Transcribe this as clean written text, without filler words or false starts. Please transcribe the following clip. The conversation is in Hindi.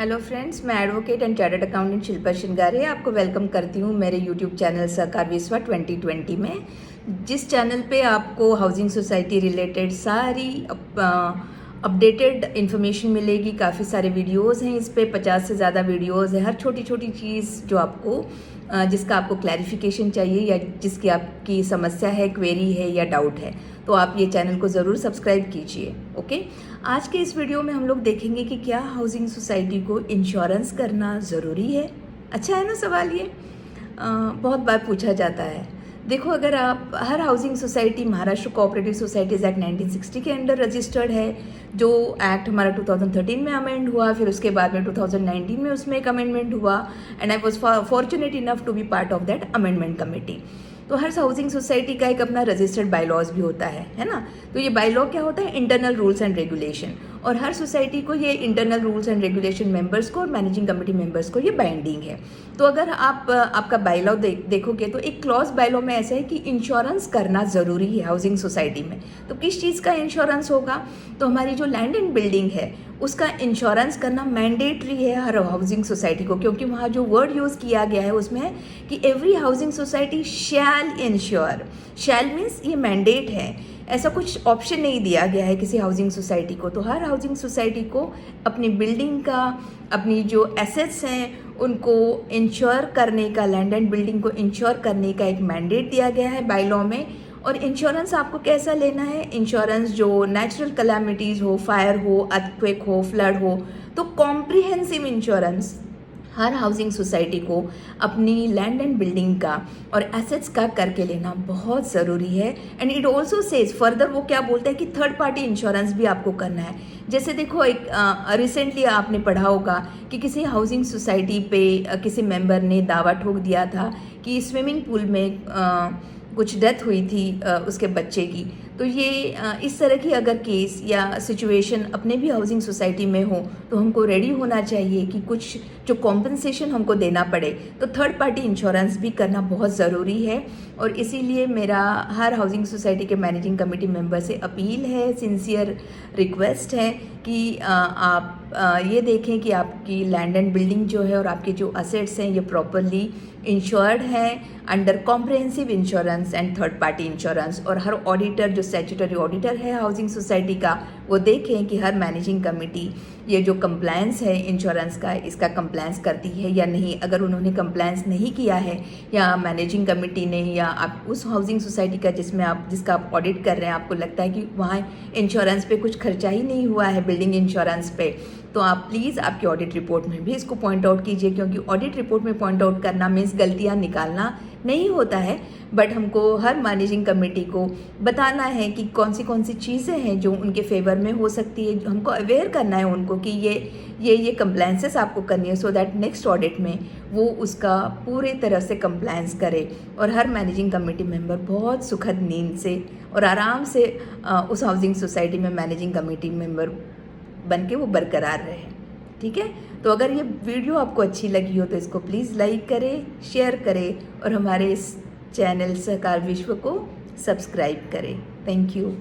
हेलो फ्रेंड्स, मैं advocate and chartered accountant Shilpa Shingare आपको वेलकम करती हूँ मेरे यूट्यूब चैनल सहकार विश्वा 2020 में, जिस चैनल पे आपको हाउसिंग सोसाइटी रिलेटेड सारी अपडेटेड इन्फॉर्मेशन मिलेगी। काफ़ी सारे वीडियोस हैं इस पे, 50 से ज़्यादा वीडियोस है। हर छोटी छोटी चीज़ जो आपको जिसका आपको क्लैरिफिकेशन चाहिए या जिसकी आपकी समस्या है, क्वेरी है या डाउट है, तो आप ये चैनल को ज़रूर सब्सक्राइब कीजिए। ओके, आज के इस वीडियो में हम लोग देखेंगे कि क्या हाउसिंग सोसाइटी को इंश्योरेंस करना ज़रूरी है। अच्छा है ना सवाल ये, बहुत बार पूछा जाता है। देखो, अगर आप हर housing society Maharashtra cooperative societies act 1960 के अंडर रजिस्टर्ड है, जो एक्ट हमारा 2013 में अमेंड हुआ, फिर उसके बाद में 2019 में उसमें एक अमेंडमेंट हुआ, and I was fortunate enough to be part of that amendment committee. तो हर हाउसिंग सोसाइटी का एक अपना रजिस्टर्ड बायलॉज भी होता है ना। तो ये बायलॉ क्या होता है? इंटरनल रूल्स एंड रेगुलेशन, और हर सोसाइटी को ये internal rules and regulation members को और मैनेजिंग कमेटी मेंबर्स को ये बाइंडिंग है। तो अगर आप आपका बायलॉ देखोगे तो एक क्लॉज बायलॉ में ऐसा है कि इंश्योरेंस करना ज़रूरी है हाउसिंग सोसाइटी में। तो किस चीज़ का इंश्योरेंस होगा? तो हमारी जो लैंड एंड बिल्डिंग है उसका इंश्योरेंस करना मैंडेटरी है हर हाउसिंग सोसाइटी को, क्योंकि वहाँ जो वर्ड यूज़ किया गया है उसमें है कि एवरी हाउसिंग सोसाइटी शैल इंश्योर। शैल मीन्स ये मैंडेट है, ऐसा कुछ ऑप्शन नहीं दिया गया है किसी हाउसिंग सोसाइटी को। तो हर हाउसिंग सोसाइटी को अपनी बिल्डिंग का, अपनी जो एसेट्स हैं उनको इंश्योर करने का, लैंड एंड बिल्डिंग को इंश्योर करने का एक मैंडेट दिया गया है बायलॉ में। और इंश्योरेंस आपको कैसा लेना है? इंश्योरेंस जो नेचुरल कैलामिटीज़ हो, फायर हो, अर्थक्वेक हो, फ्लड हो, तो कॉम्प्रिहेंसिव इंश्योरेंस हर हाउसिंग सोसाइटी को अपनी लैंड एंड बिल्डिंग का और एसेट्स का करके लेना बहुत ज़रूरी है। And it also says further, वो क्या बोलता है कि थर्ड पार्टी इंश्योरेंस भी आपको करना है। जैसे देखो, एक रिसेंटली आपने पढ़ा होगा कि किसी हाउसिंग सोसाइटी पे किसी मेंबर ने दावा ठोक दिया था कि स्विमिंग पूल में कुछ डेथ हुई थी उसके बच्चे की। तो ये इस तरह की अगर केस या सिचुएशन अपने भी हाउसिंग सोसाइटी में हो तो हमको रेडी होना चाहिए कि कुछ जो कॉम्पनसेशन हमको देना पड़े। तो थर्ड पार्टी इंश्योरेंस भी करना बहुत ज़रूरी है। और इसीलिए मेरा हर हाउसिंग सोसाइटी के मैनेजिंग कमेटी मेंबर से अपील है, सिंसियर रिक्वेस्ट है कि आप ये देखें कि आपकी लैंड एंड बिल्डिंग जो है और आपके जो असेट्स हैं ये प्रॉपरली इंश्योर्ड हैं under comprehensive insurance and third party insurance. और हर ऑडिटर जो स्टैट्यूटरी ऑडिटर है हाउसिंग सोसाइटी का, वो देखें कि हर मैनेजिंग कमेटी ये जो कंप्लायंस है इंश्योरेंस का, इसका कंप्लायंस करती है या नहीं। अगर उन्होंने कंप्लायंस नहीं किया है या मैनेजिंग कमेटी ने, या आप उस हाउसिंग सोसाइटी का जिसका आप ऑडिट कर रहे हैं, आपको लगता है कि वहाँ इंश्योरेंस पे कुछ खर्चा ही नहीं हुआ है, बिल्डिंग इंश्योरेंस पे, तो आप प्लीज़ आपकी ऑडिट रिपोर्ट में भी इसको पॉइंट आउट कीजिए। क्योंकि ऑडिट रिपोर्ट में पॉइंट आउट करना मीन्स गलतियाँ निकालना नहीं होता है, बट हमको हर मैनेजिंग कमेटी को बताना है कि कौन सी चीज़ें हैं जो उनके फेवर में हो सकती है। हमको अवेयर करना है उनको कि ये कंप्लायंसेस आपको करनी है, सो दैट नेक्स्ट ऑडिट में वो उसका पूरे तरह से कंप्लायंस करे और हर मैनेजिंग कमेटी मेंबर बहुत सुखद नींद से और आराम से उस हाउसिंग सोसाइटी में मैनेजिंग कमेटी मेंबर बन के वो बरकरार रहे। ठीक है, तो अगर ये वीडियो आपको अच्छी लगी हो तो इसको प्लीज़ लाइक करें, शेयर करें और हमारे इस चैनल सहकार विश्व को सब्सक्राइब करें। Thank you.